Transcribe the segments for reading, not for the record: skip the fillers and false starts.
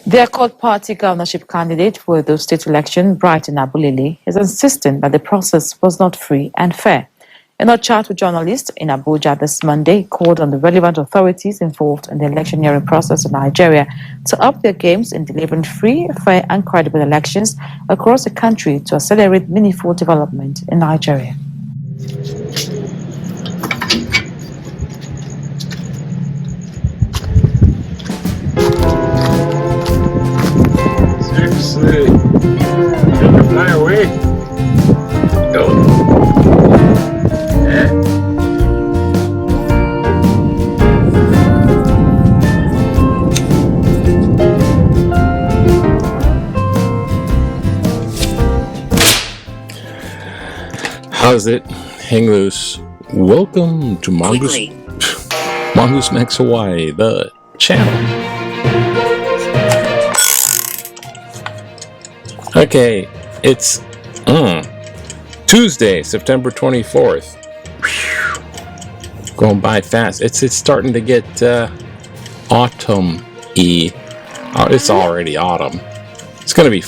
The Accord Party governorship candidate for Edo State election, Brighton Abulele, is insisting that the process was not free and fair. In a chat with journalists in Abuja this Monday, he called on the relevant authorities involved in the electioneering process in Nigeria to up their games in delivering free, fair and credible elections across the country to accelerate meaningful development in Nigeria. Seriously, gonna fly away? Go. Yeah. How's it? Hang loose. Welcome to Mongoose Max Hawaii, the channel. Okay, it's Tuesday, September 24th. Whew. Going by fast. It's starting to get autumn-y. It's already autumn. It's going to be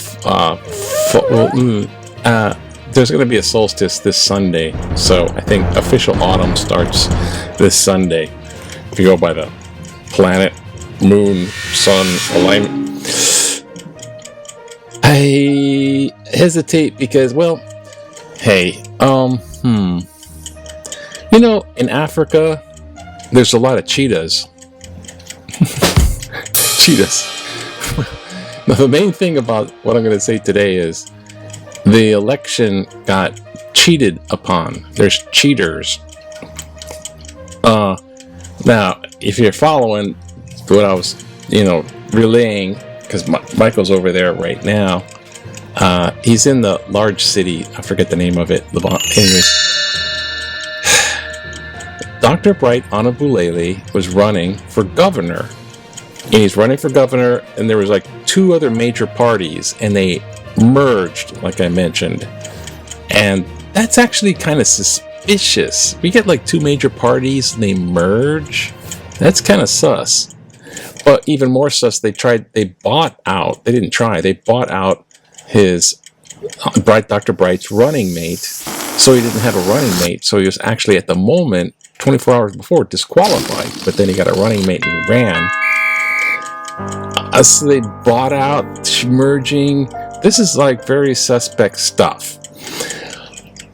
there's going to be a solstice this Sunday, so I think official autumn starts this Sunday. If you go by the planet, moon, sun alignment. I hesitate because, well, hey, you know, in Africa, there's a lot of cheetahs. Cheetahs. Now, the main thing about what I'm going to say today is the election got cheated upon. There's cheaters. Now, if you're following what I was, relaying, because Michael's over there right now. He's in the large city. I forget the name of it. Anyways, Dr. Bright Onabulele was running for governor. And he's running for governor, and there was like two other major parties, and they merged, like I mentioned. And that's actually kind of suspicious. We get like two major parties, and they merge. That's kind of sus. But even more sus, they bought out his Dr. Bright's running mate, so he didn't have a running mate, so he was actually at the moment, 24 hours before, disqualified, but then he got a running mate and ran. So they bought out, merging. This is like very suspect stuff.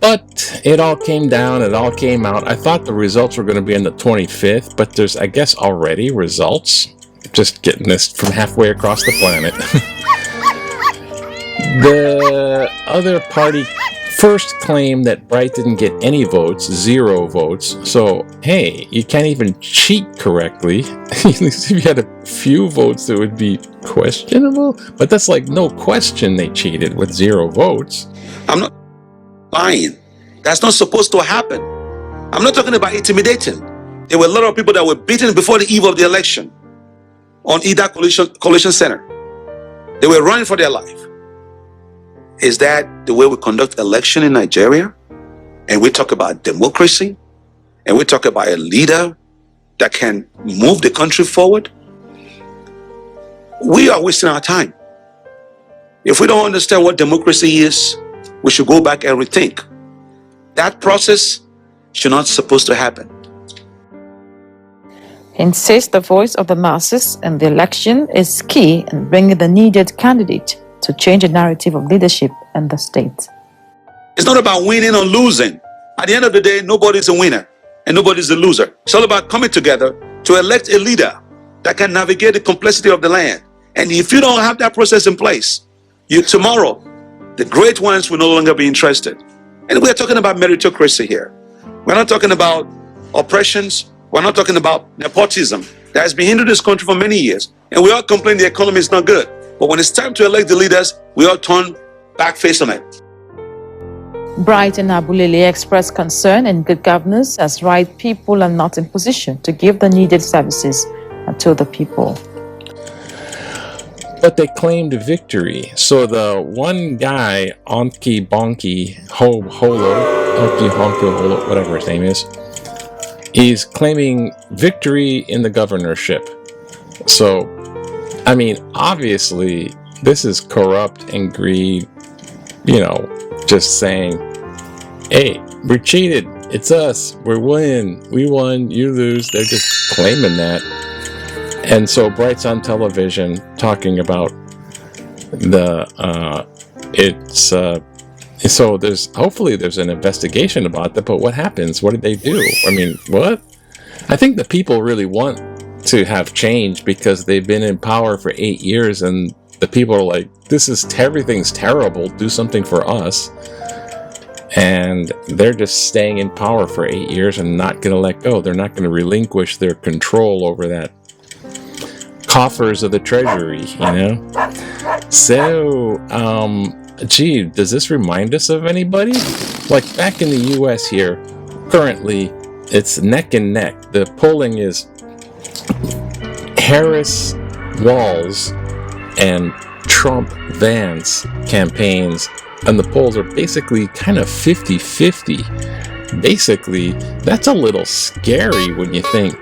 But it all came down, it all came out. I thought the results were going to be on the 25th, but there's, I guess, already results. Just getting this from halfway across the planet. The other party first claimed that Bright didn't get any votes, 0 votes. So, hey, you can't even cheat correctly. At least if you had a few votes, that would be questionable. But that's like no question they cheated with 0 votes. I'm not lying. That's not supposed to happen. I'm not talking about intimidating. There were a lot of people that were beaten before the eve of the election on Ida Coalition Center. They were running for their life. Is that the way we conduct election in Nigeria? And we talk about democracy, and we talk about a leader that can move the country forward? We are wasting our time. If we don't understand what democracy is, we should go back and rethink. That process should not supposed to happen. He insists the voice of the masses in the election is key in bringing the needed candidate to change the narrative of leadership in the state. It's not about winning or losing. At the end of the day, nobody's a winner and nobody's a loser. It's all about coming together to elect a leader that can navigate the complexity of the land. And if you don't have that process in place, tomorrow, the great ones will no longer be interested. And we're talking about meritocracy here. We're not talking about oppressions. We're not talking about nepotism that has been hindering this country for many years. And we all complain the economy is not good. But when it's time to elect the leaders, we all turn back face on it. Bright and Abulele expressed concern in good governance as right people are not in position to give the needed services to the people. But they claimed victory. So the one guy, Onki Bonki Holo, Onki Honko Holo, whatever his name is, he's claiming victory in the governorship. So, I mean, obviously, this is corrupt and greed, just saying, hey, we're cheated. It's us. We won. You lose. They're just claiming that. And so Bright's on television talking about so hopefully there's an investigation about that, but what happens? What did they do? I mean, what? I think the people really want to have change because they've been in power for 8 years and the people are like, everything's terrible, do something for us. And they're just staying in power for 8 years and not going to let go. They're not going to relinquish their control over that coffers of the treasury, So, does this remind us of anybody? Like back in the US here, currently, it's neck and neck. The polling is Harris Walz and Trump Vance campaigns, and the polls are basically kind of 50-50. Basically, that's a little scary when you think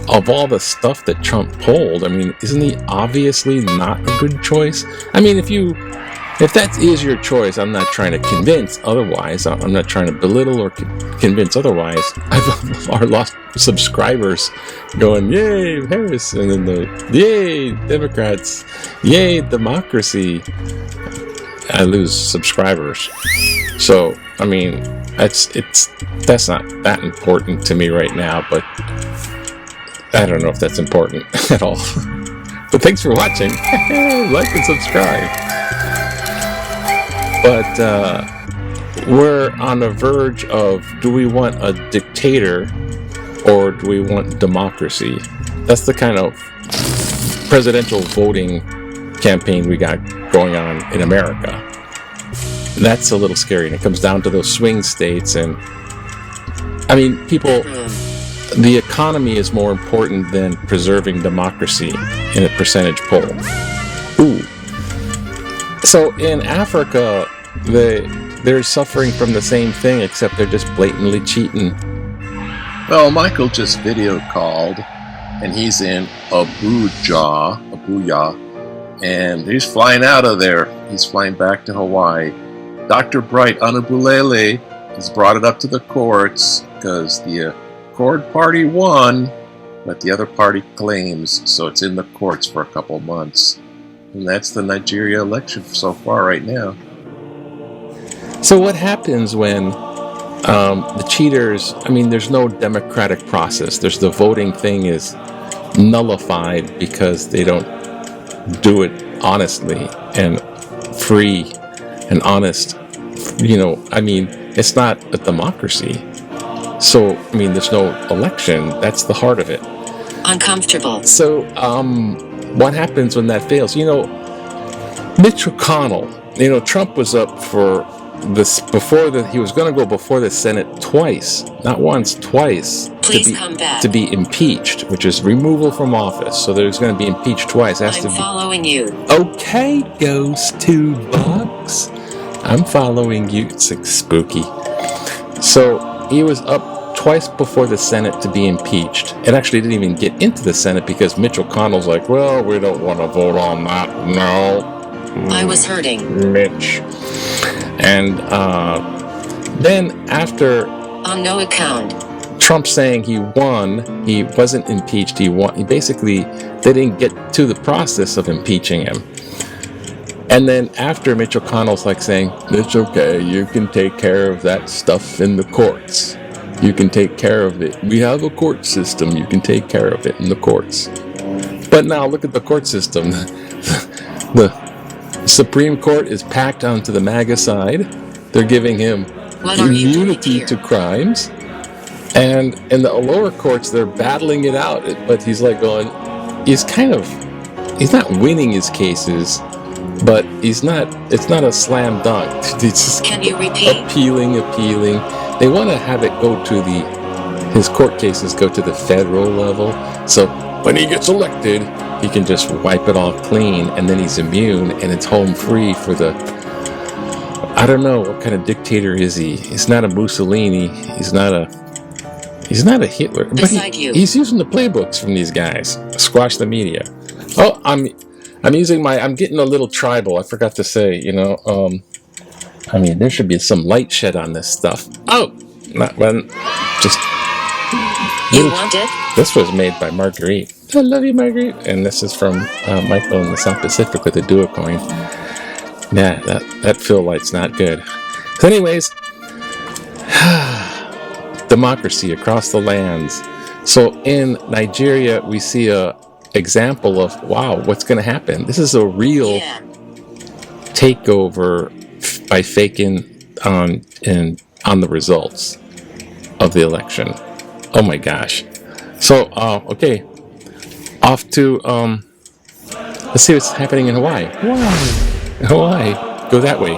of all the stuff that Trump polled. I mean, isn't he obviously not a good choice? I mean, if that is your choice, I'm not trying to convince otherwise. I'm not trying to belittle or convince otherwise. I've lost subscribers going, yay, Harris, and then yay, Democrats, yay, democracy. I lose subscribers. So, I mean, that's not that important to me right now, but I don't know if that's important at all. But thanks for watching. Like and subscribe. But we're on the verge of, do we want a dictator or do we want democracy? That's the kind of presidential voting campaign we got going on in America. That's a little scary, and it comes down to those swing states. And I mean, the economy is more important than preserving democracy in a percentage poll. Ooh. So in Africa, they're suffering from the same thing, except they're just blatantly cheating. Well, Michael just video called, and he's in Abuja, and he's flying out of there. He's flying back to Hawaii. Dr. Bright Anabulele has brought it up to the courts because the Accord Party won, but the other party claims, so it's in the courts for a couple months. And that's the Nigeria election so far right now. So what happens when the cheaters, I mean, there's no democratic process. The voting thing is nullified because they don't do it honestly and free and honest. I mean, it's not a democracy. So, I mean, there's no election. That's the heart of it. Uncomfortable. So, what happens when that fails? Mitch McConnell, Trump was up for this he was going to go before the Senate twice, not once, twice. Please come back. To be impeached, which is removal from office. So there's going to be impeached twice. I'm following you. Okay, goes $2. I'm following you. It's like spooky. So he was up twice before the Senate to be impeached. It actually didn't even get into the Senate because Mitch McConnell's like, well, we don't want to vote on that. No. I was hurting. Mitch. And then after... On no account. Trump saying he won, he wasn't impeached, he won. They didn't get to the process of impeaching him. And then after, Mitch McConnell's like saying, it's okay, you can take care of that stuff in the courts. You can take care of it. We have a court system, you can take care of it in the courts. But now look at the court system. The Supreme Court is packed onto the MAGA side. They're giving him immunity to crimes. And in the lower courts, they're battling it out. But he's like going, he's not winning his cases, but it's not a slam dunk. It's just Can you repeat? Appealing. They want to have it go to his court cases go to the federal level. So when he gets elected, he can just wipe it all clean, and then he's immune, and it's home free for I don't know, what kind of dictator is he? He's not a Mussolini. He's not He's not a Hitler, but Beside you. he's using the playbooks from these guys. Squash the media. Oh, I'm getting a little tribal. I forgot to say, there should be some light shed on this stuff. Oh, not when, just. You want it? This was made by Marguerite. I love you, Marguerite. And this is from Michael in the South Pacific with the Duocoin. Yeah, that fill light's not good. So anyways, democracy across the lands. So in Nigeria, we see a example of, wow, what's going to happen? This is a real takeover by faking on the results of the election. Oh my gosh. So, okay. Off to, let's see what's happening in Hawaii. Hawaii. Go that way.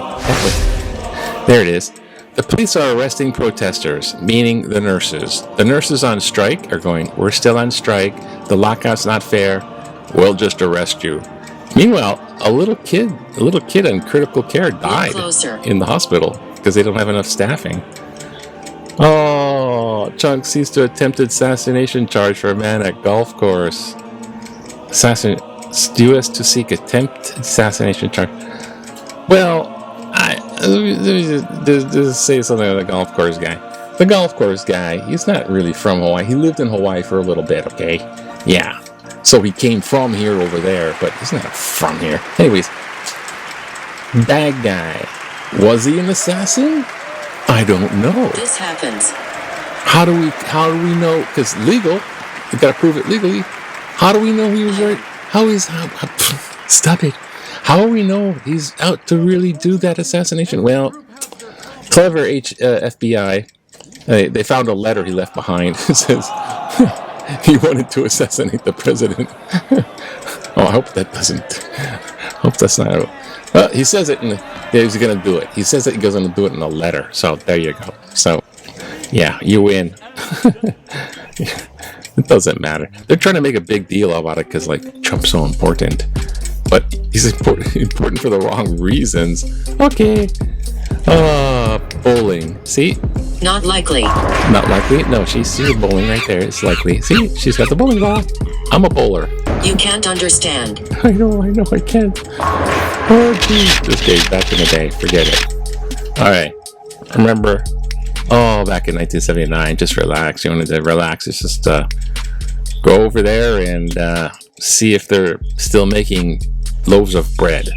There it is. The police are arresting protesters, meaning the nurses. The nurses on strike are going, we're still on strike. The lockout's not fair. We'll just arrest you. Meanwhile, a little kid in critical care died in the hospital because they don't have enough staffing. Oh, Chunk sees to attempted assassination charge for a man at golf course. U.S. to seek attempt assassination charge. Well, let me just say something about the golf course guy. The golf course guy, he's not really from Hawaii. He lived in Hawaii for a little bit, okay? Yeah. So he came from here over there, but he's not from here. Anyways, bad guy. Was he an assassin? I don't know. This happens. How do we know? Because legal, you got to prove it legally. How do we know he was right? Stop it. How do we know he's out to really do that assassination? Well, clever FBI, they found a letter he left behind. It says he wanted to assassinate the president. Oh, I hope that's not. Well, he says it he's going to do it. He says that he's going to do it in a letter. So there you go. So, yeah, you win. It doesn't matter. They're trying to make a big deal about it because, Trump's so important. But he's important for the wrong reasons. Okay. Bowling. See? Not likely. Not likely? No, she's bowling right there. It's likely. See? She's got the bowling ball. I'm a bowler. You can't understand. I know, I can't. Oh, geez. This day, back in the day. Forget it. All right. Remember, back in 1979, just relax. You wanted to relax. It's just go over there and see if they're still making loaves of bread.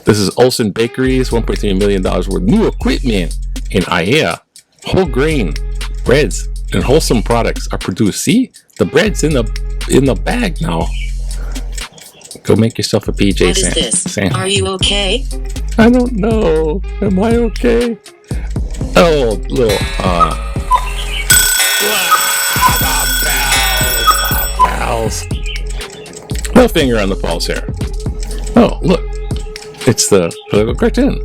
This is Olsen Bakery's $1.3 million worth of new equipment in IAEA. Whole grain breads and wholesome products are produced. See, the bread's in the bag now. Go make yourself a PJ. What is this? Sam. Are you okay? I don't know. Am I okay? Oh, little bells. No finger on the pulse here. Oh, look. It's the political cartoon.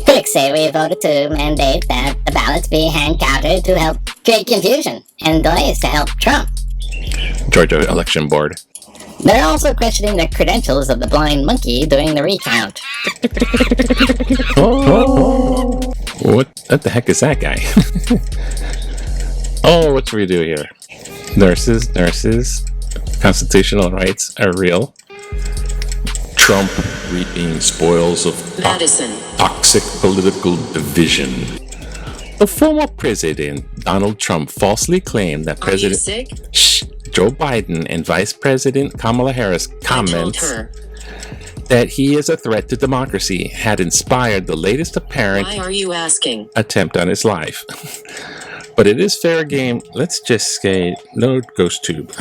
Critics say we voted to mandate that the ballots be hand-counted to help create confusion and delays to help Trump. Georgia Election Board. They're also questioning the credentials of the blind monkey doing the recount. Oh, what the heck is that guy? Oh, what should we do here? Nurses. Constitutional rights are real. Trump reaping spoils of toxic political division. The former president, Donald Trump, falsely claimed that Joe Biden and Vice President Kamala Harris comments that he is a threat to democracy had inspired the latest apparent attempt on his life. But it is fair game. Let's just say no ghost tube.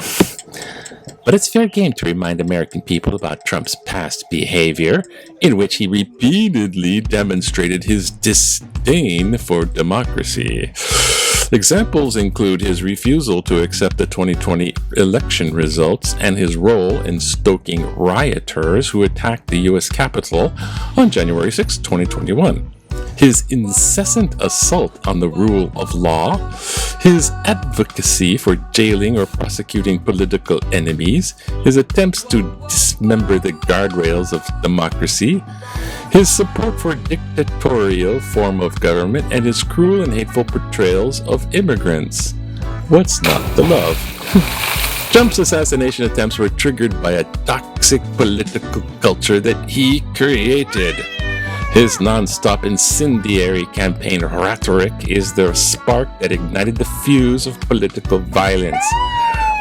But it's fair game to remind American people about Trump's past behavior, in which he repeatedly demonstrated his disdain for democracy. Examples include his refusal to accept the 2020 election results and his role in stoking rioters who attacked the U.S. Capitol on January 6, 2021. His incessant assault on the rule of law, his advocacy for jailing or prosecuting political enemies, his attempts to dismember the guardrails of democracy, his support for a dictatorial form of government, and his cruel and hateful portrayals of immigrants. What's not to love? Trump's assassination attempts were triggered by a toxic political culture that he created. His non-stop incendiary campaign rhetoric is the spark that ignited the fuse of political violence.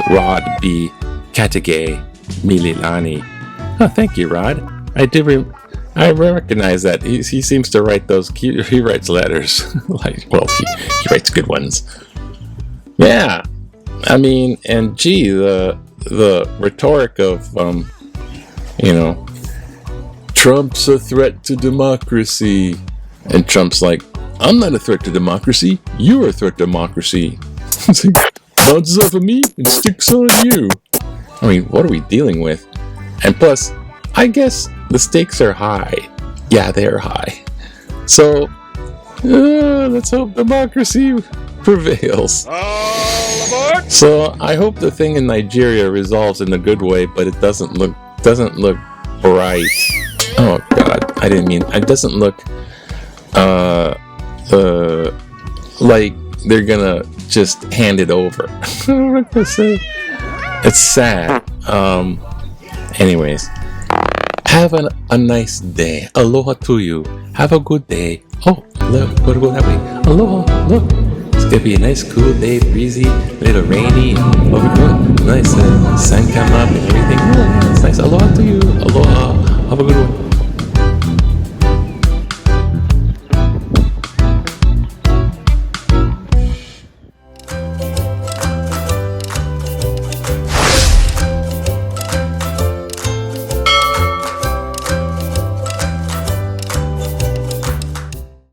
Rod B. Katige Mililani. Oh, thank you, Rod. I recognize that. He seems to write those. He writes letters. He writes good ones. Yeah, I mean, and gee, the rhetoric of Trump's a threat to democracy, and Trump's like, I'm not a threat to democracy. You're a threat to democracy. It's like, bounces off of me and sticks on you. I mean, what are we dealing with? And plus, I guess the stakes are high. Yeah, they're high. So, let's hope democracy prevails. So, I hope the thing in Nigeria resolves in a good way, but it doesn't look bright. Oh God, it doesn't look like they're gonna just hand it over. I don't know what to say. It's sad. Anyways, have a nice day. Aloha to you. Have a good day. Oh, look, gotta go that way. Aloha, look. It's gonna be a nice, cool day, breezy, a little rainy. Oh, good. Nice sun come up and everything. Oh, yeah, it's nice. Aloha to you. Aloha. Have a good one.